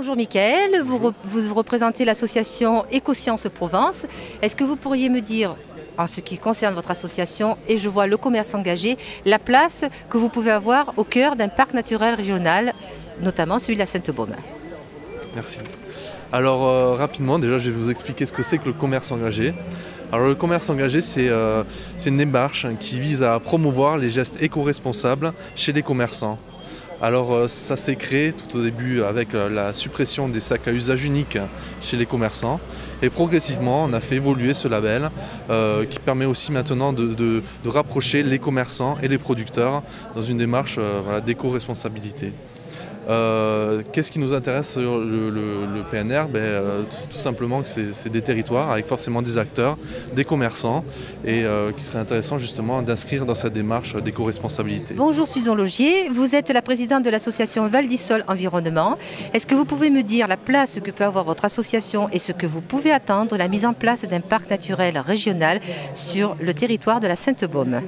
Bonjour Michael, vous représentez l'association Écosciences Provence. Est-ce que vous pourriez me dire, en ce qui concerne votre association, et je vois le commerce engagé, la place que vous pouvez avoir au cœur d'un parc naturel régional, notamment celui de la Sainte-Baume? Merci. Alors rapidement, déjà je vais vous expliquer ce que c'est que le commerce engagé. Alors le commerce engagé, c'est une démarche qui vise à promouvoir les gestes éco-responsables chez les commerçants. Alors ça s'est créé tout au début avec la suppression des sacs à usage unique chez les commerçants. Et progressivement, on a fait évoluer ce label qui permet aussi maintenant de rapprocher les commerçants et les producteurs dans une démarche d'éco-responsabilité. Qu'est-ce qui nous intéresse sur le PNR? Tout simplement que c'est des territoires avec forcément des acteurs, des commerçants et qui serait intéressant justement d'inscrire dans cette démarche d'éco-responsabilité. Bonjour Susan Logier, vous êtes la présidente de l'association Val d'Isole Environnement. Est-ce que vous pouvez me dire la place que peut avoir votre association et ce que vous pouvez attendre de la mise en place d'un parc naturel régional sur le territoire de la Sainte-Baume?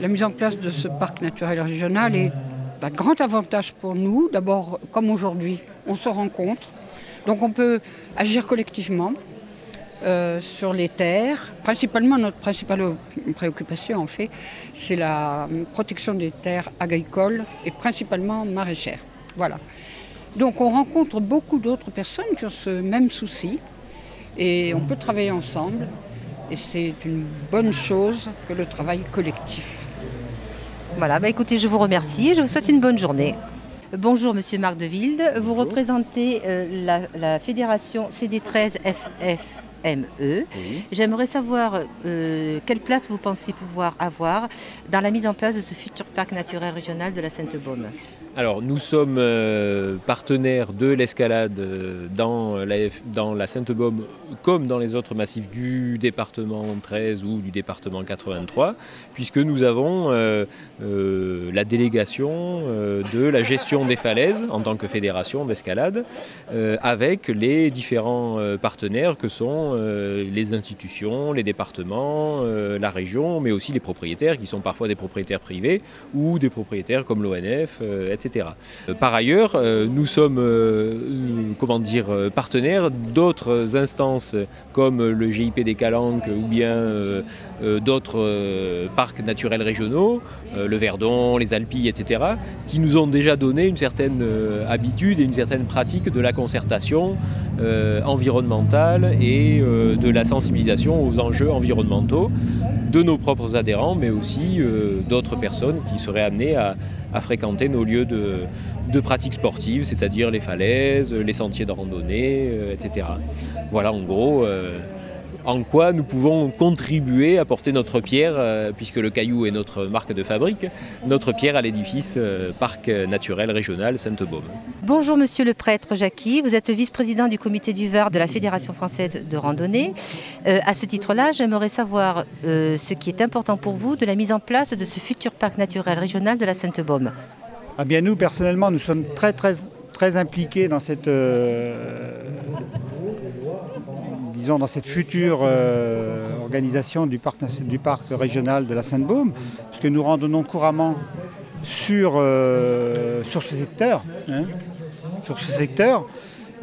La mise en place de ce parc naturel régional est un grand avantage pour nous. D'abord, comme aujourd'hui, on se rencontre, donc on peut agir collectivement sur les terres. Principalement, notre principale préoccupation, en fait, c'est la protection des terres agricoles et principalement maraîchères. Voilà. Donc on rencontre beaucoup d'autres personnes qui ont ce même souci et on peut travailler ensemble. Et c'est une bonne chose que le travail collectif. Voilà, écoutez, je vous remercie et je vous souhaite une bonne journée. Bonjour Monsieur Marc de Wilde, vous représentez la fédération CD13 FFME. Oui. J'aimerais savoir quelle place vous pensez pouvoir avoir dans la mise en place de ce futur parc naturel régional de la Sainte-Baume. Alors nous sommes partenaires de l'escalade dans la Sainte-Baume comme dans les autres massifs du département 13 ou du département 83 puisque nous avons la délégation de la gestion des falaises en tant que fédération d'escalade avec les différents partenaires que sont les institutions, les départements, la région mais aussi les propriétaires qui sont parfois des propriétaires privés ou des propriétaires comme l'ONF, etc. Par ailleurs, nous sommes partenaires d'autres instances comme le GIP des Calanques ou bien d'autres parcs naturels régionaux, le Verdon, les Alpilles, etc., qui nous ont déjà donné une certaine habitude et une certaine pratique de la concertation environnementale et de la sensibilisation aux enjeux environnementaux de nos propres adhérents, mais aussi d'autres personnes qui seraient amenées à fréquenter nos lieux de pratiques sportives, c'est-à-dire les falaises, les sentiers de randonnée, etc. Voilà en gros en quoi nous pouvons contribuer, apporter notre pierre, puisque le caillou est notre marque de fabrique, notre pierre à l'édifice Parc naturel régional Sainte-Baume. Bonjour Monsieur le prêtre Jacqui, vous êtes vice-président du comité du Var de la Fédération française de randonnée. À ce titre-là, j'aimerais savoir ce qui est important pour vous de la mise en place de ce futur parc naturel régional de la Sainte-Baume. Ah bien, nous, personnellement, nous sommes très impliqués dans cette... dans cette future organisation du parc régional de la Sainte-Baume, parce que nous randonnons couramment sur ce secteur.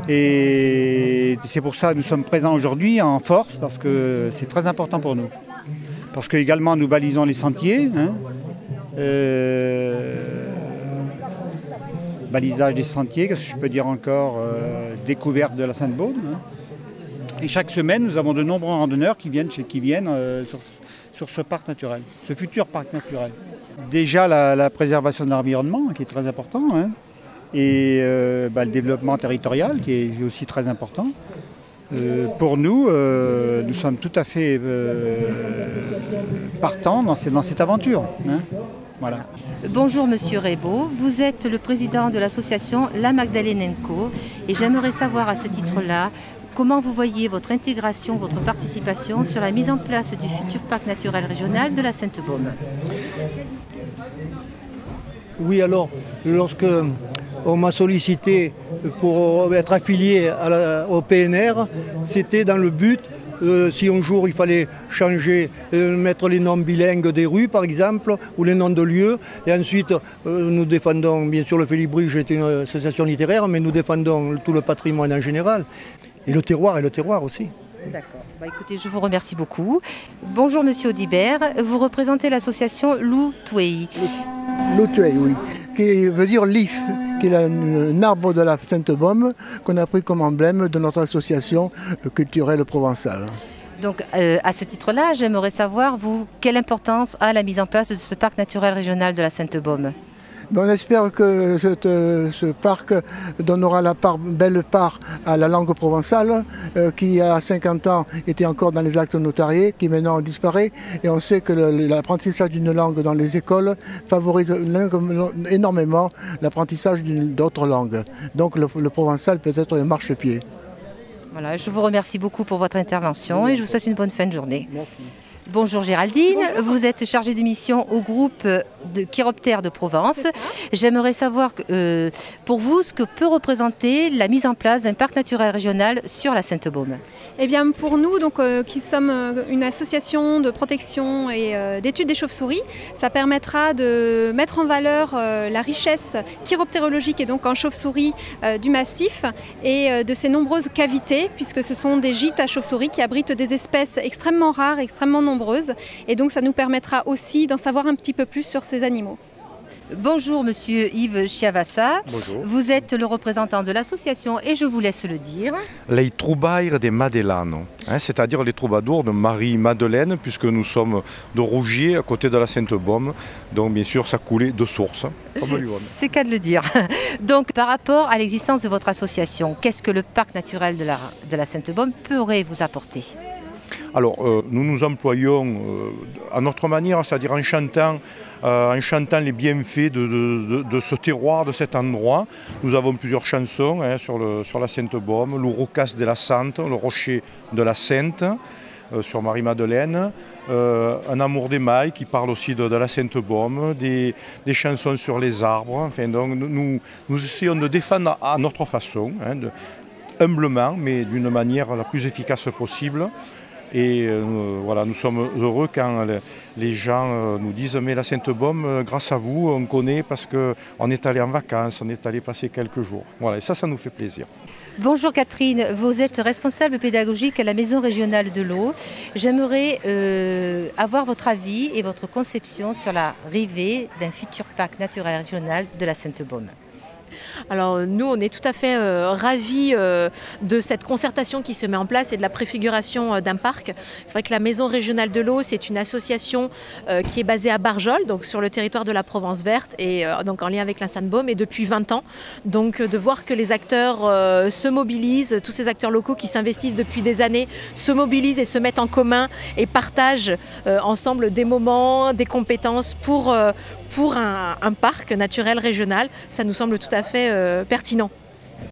Et c'est pour ça que nous sommes présents aujourd'hui en force, parce que c'est très important pour nous. Parce que également nous balisons les sentiers, balisage des sentiers, qu'est-ce que je peux dire encore, découverte de la Sainte-Baume. Et chaque semaine, nous avons de nombreux randonneurs qui viennent sur ce parc naturel, ce futur parc naturel. Déjà la préservation de l'environnement, qui est très important, et le développement territorial, qui est aussi très important. Pour nous, nous sommes tout à fait partants dans cette aventure. Voilà. Bonjour Monsieur Rebaud, vous êtes le président de l'association La Magdalenenco et j'aimerais savoir à ce titre-là comment vous voyez votre intégration, votre participation sur la mise en place du futur parc naturel régional de la Sainte-Baume. Oui, alors, lorsque on m'a sollicité pour être affilié au PNR, c'était dans le but Si un jour il fallait changer, mettre les noms bilingues des rues par exemple, ou les noms de lieux. Et ensuite, nous défendons, bien sûr le Félibrige est une association littéraire, mais nous défendons tout le patrimoine en général. Et le terroir aussi. D'accord. Écoutez, je vous remercie beaucoup. Bonjour Monsieur Audibert, vous représentez l'association Loutouei. Loutouei, oui, qui veut dire l'if, qui est un arbre de la Sainte-Baume qu'on a pris comme emblème de notre association culturelle provençale. Donc à ce titre-là, j'aimerais savoir, vous, quelle importance a la mise en place de ce parc naturel régional de la Sainte-Baume? On espère que ce parc donnera belle part à la langue provençale qui, à 50 ans, était encore dans les actes notariés, qui maintenant disparaît. Et on sait que l'apprentissage d'une langue dans les écoles favorise énormément l'apprentissage d'autres langues. Donc le provençal peut être un marchepied. Voilà, je vous remercie beaucoup pour votre intervention et je vous souhaite une bonne fin de journée. Merci. Bonjour Géraldine, vous êtes chargée de mission au groupe de Chiroptères de Provence. J'aimerais savoir pour vous ce que peut représenter la mise en place d'un parc naturel régional sur la Sainte-Baume. Eh bien pour nous, qui sommes une association de protection et d'études des chauves-souris, ça permettra de mettre en valeur la richesse chiroptérologique et donc en chauve-souris du massif et de ses nombreuses cavités, puisque ce sont des gîtes à chauves-souris qui abritent des espèces extrêmement rares, extrêmement nombreuses. Et donc ça nous permettra aussi d'en savoir un petit peu plus sur ces animaux. Bonjour Monsieur Yves Chiavassa. Bonjour. Vous êtes le représentant de l'association et je vous laisse le dire. Les troubaires des Madeleines, c'est-à-dire les troubadours de Marie-Madeleine, puisque nous sommes de Rougier, à côté de la Sainte-Baume. Donc bien sûr, ça coulait de source, comme l'Yonne. C'est qu'à de le dire. Donc par rapport à l'existence de votre association, qu'est-ce que le parc naturel de la Sainte-Baume pourrait vous apporter ? Alors, nous nous employons à notre manière, c'est-à-dire en chantant les bienfaits de ce terroir, de cet endroit. Nous avons plusieurs chansons sur la Sainte-Baume, l'Ouroucas de la Sante, le Rocher de la Sainte, sur Marie-Madeleine, Un amour des mailles qui parle aussi de la Sainte-Baume, des chansons sur les arbres. Enfin, donc, nous essayons de défendre à notre façon, humblement, mais d'une manière la plus efficace possible. Et voilà, nous sommes heureux quand les gens nous disent « mais la Sainte-Baume, grâce à vous, on connaît parce qu'on est allé en vacances, on est allé passer quelques jours ». Voilà, et ça nous fait plaisir. Bonjour Catherine, vous êtes responsable pédagogique à la Maison régionale de l'eau. J'aimerais avoir votre avis et votre conception sur l'arrivée d'un futur parc naturel régional de la Sainte-Baume. Alors nous, on est tout à fait ravis de cette concertation qui se met en place et de la préfiguration d'un parc. C'est vrai que la Maison régionale de l'eau, c'est une association qui est basée à Barjol, donc sur le territoire de la Provence verte et donc en lien avec la Sainte-Baume et depuis 20 ans. Donc de voir que les acteurs se mobilisent, tous ces acteurs locaux qui s'investissent depuis des années se mobilisent et se mettent en commun et partagent ensemble des moments, des compétences pour un parc naturel régional, ça nous semble tout à fait pertinent.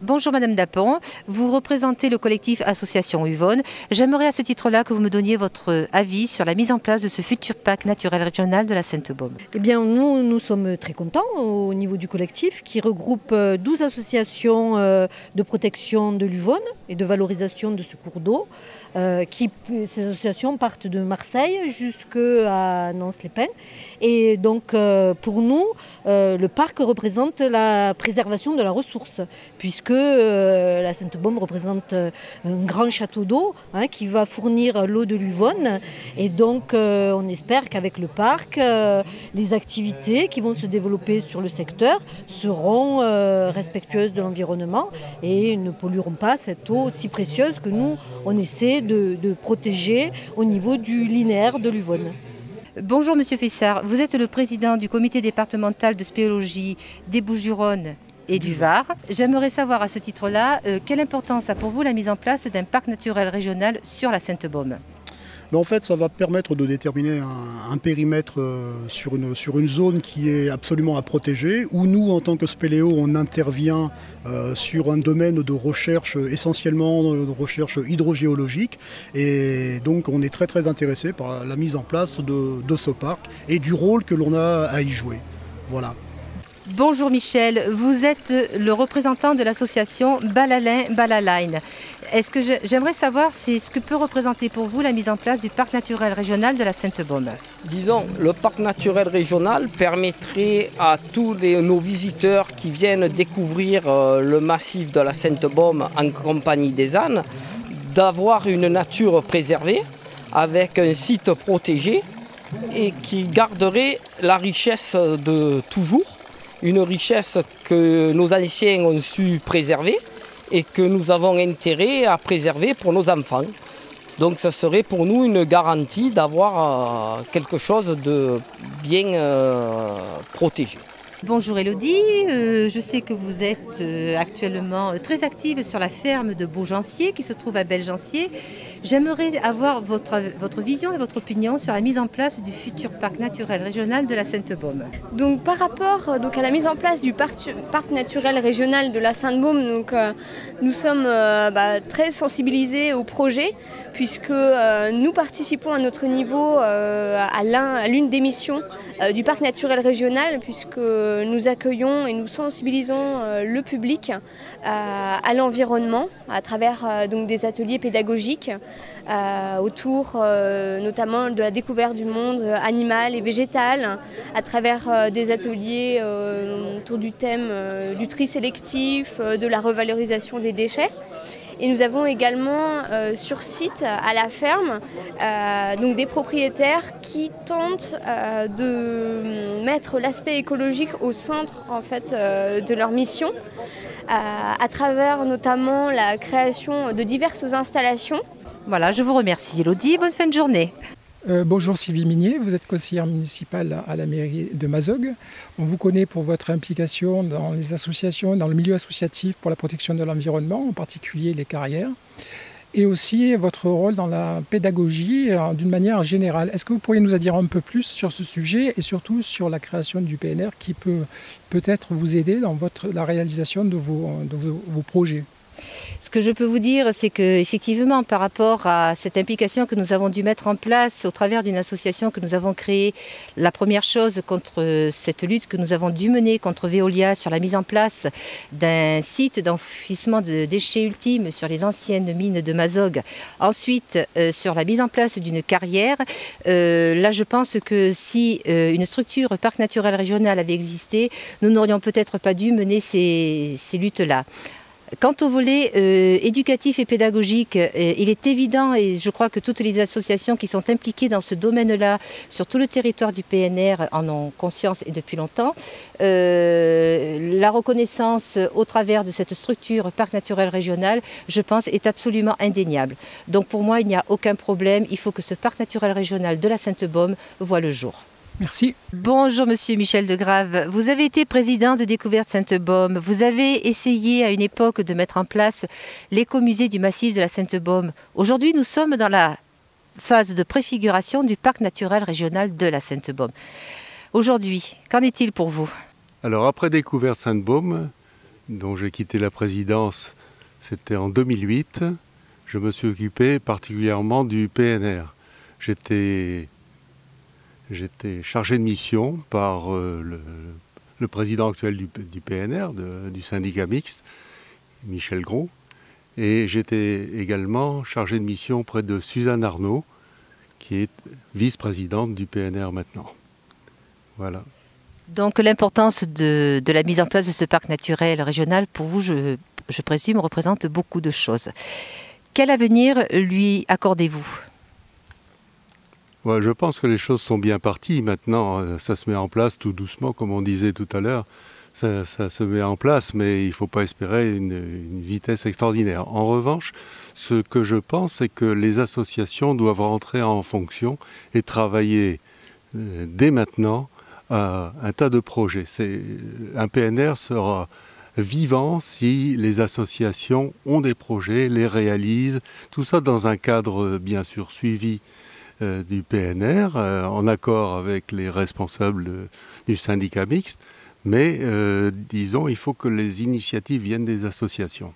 Bonjour Madame Dapon, vous représentez le collectif Association Uvonne. J'aimerais à ce titre-là que vous me donniez votre avis sur la mise en place de ce futur parc naturel régional de la Sainte-Baume. Eh bien, nous sommes très contents au niveau du collectif qui regroupe 12 associations de protection de l'Uvonne et de valorisation de ce cours d'eau. Ces associations partent de Marseille jusqu'à Nance-les-Pins. Et donc, pour nous, le parc représente la préservation de la ressource, puisque la Sainte-Baume représente un grand château d'eau qui va fournir l'eau de l'Uvonne. Et donc, on espère qu'avec le parc, les activités qui vont se développer sur le secteur seront respectueuses de l'environnement et ne pollueront pas cette eau si précieuse que nous, on essaie de protéger au niveau du linéaire de l'Uvonne. Bonjour Monsieur Fessard, vous êtes le président du comité départemental de spéléologie des Bouches-du-Rhône et du Var. J'aimerais savoir à ce titre-là, quelle importance a pour vous la mise en place d'un parc naturel régional sur la Sainte-Baume ? En fait, ça va permettre de déterminer un périmètre sur une zone qui est absolument à protéger, où nous, en tant que spéléo, on intervient sur un domaine de recherche, essentiellement de recherche hydrogéologique. Et donc, on est très très intéressé par la mise en place de ce parc et du rôle que l'on a à y jouer. Voilà. Bonjour Michel, vous êtes le représentant de l'association Balalin Balaline. Est-ce que j'aimerais savoir ce que peut représenter pour vous la mise en place du parc naturel régional de la Sainte-Baume? Disons, le parc naturel régional permettrait à tous nos visiteurs qui viennent découvrir le massif de la Sainte-Baume en compagnie des ânes d'avoir une nature préservée avec un site protégé et qui garderait la richesse de toujours. Une richesse que nos anciens ont su préserver et que nous avons intérêt à préserver pour nos enfants. Donc ce serait pour nous une garantie d'avoir quelque chose de bien protégé. Bonjour Élodie, je sais que vous êtes actuellement très active sur la ferme de Beaugencier qui se trouve à Belgencier. J'aimerais avoir votre vision et votre opinion sur la mise en place du futur parc naturel régional de la Sainte-Baume. Donc par rapport à la mise en place du parc naturel régional de la Sainte-Baume, nous sommes très sensibilisés au projet puisque nous participons à notre niveau à l'une des missions du parc naturel régional puisque nous accueillons et nous sensibilisons le public à l'environnement à travers des ateliers pédagogiques autour notamment de la découverte du monde animal et végétal, à travers des ateliers autour du thème du tri sélectif, de la revalorisation des déchets. Et nous avons également sur site à la ferme des propriétaires qui tentent de mettre l'aspect écologique au centre de leur mission à travers notamment la création de diverses installations. Voilà, je vous remercie Élodie, bonne fin de journée. Bonjour Sylvie Minier, vous êtes conseillère municipale à la mairie de Mazogues. On vous connaît pour votre implication dans les associations, dans le milieu associatif pour la protection de l'environnement, en particulier les carrières, et aussi votre rôle dans la pédagogie d'une manière générale. Est-ce que vous pourriez nous en dire un peu plus sur ce sujet et surtout sur la création du PNR qui peut peut-être vous aider dans la réalisation de vos projets ? Ce que je peux vous dire, c'est qu'effectivement, par rapport à cette implication que nous avons dû mettre en place au travers d'une association que nous avons créée, la première chose contre cette lutte que nous avons dû mener contre Veolia sur la mise en place d'un site d'enfouissement de déchets ultimes sur les anciennes mines de Mazogues, ensuite sur la mise en place d'une carrière, là je pense que si une structure parc naturel régional avait existé, nous n'aurions peut-être pas dû mener ces luttes-là. Quant au volet éducatif et pédagogique, il est évident, et je crois que toutes les associations qui sont impliquées dans ce domaine-là, sur tout le territoire du PNR, en ont conscience et depuis longtemps. La reconnaissance au travers de cette structure parc naturel régional, je pense, est absolument indéniable. Donc pour moi, il n'y a aucun problème. Il faut que ce parc naturel régional de la Sainte-Baume voie le jour. Merci. Bonjour Monsieur Michel Degrave, vous avez été président de Découverte Sainte-Baume, vous avez essayé à une époque de mettre en place l'écomusée du massif de la Sainte-Baume. Aujourd'hui nous sommes dans la phase de préfiguration du parc naturel régional de la Sainte-Baume. Aujourd'hui, qu'en est-il pour vous? Alors après Découverte Sainte-Baume, dont j'ai quitté la présidence, c'était en 2008, je me suis occupé particulièrement du PNR. J'étais chargé de mission par le président actuel du PNR, du syndicat mixte, Michel Gros. Et j'étais également chargé de mission près de Suzanne Arnaud, qui est vice-présidente du PNR maintenant. Voilà. Donc l'importance de la mise en place de ce parc naturel régional, pour vous, je présume, représente beaucoup de choses. Quel avenir lui accordez-vous ? Ouais, je pense que les choses sont bien parties. Maintenant, ça se met en place tout doucement, comme on disait tout à l'heure. Ça se met en place, mais il ne faut pas espérer une vitesse extraordinaire. En revanche, ce que je pense, c'est que les associations doivent rentrer en fonction et travailler dès maintenant à un tas de projets. Un PNR sera vivant si les associations ont des projets, les réalisent, tout ça dans un cadre bien sûr suivi du PNR, en accord avec les responsables du syndicat mixte, mais disons, il faut que les initiatives viennent des associations.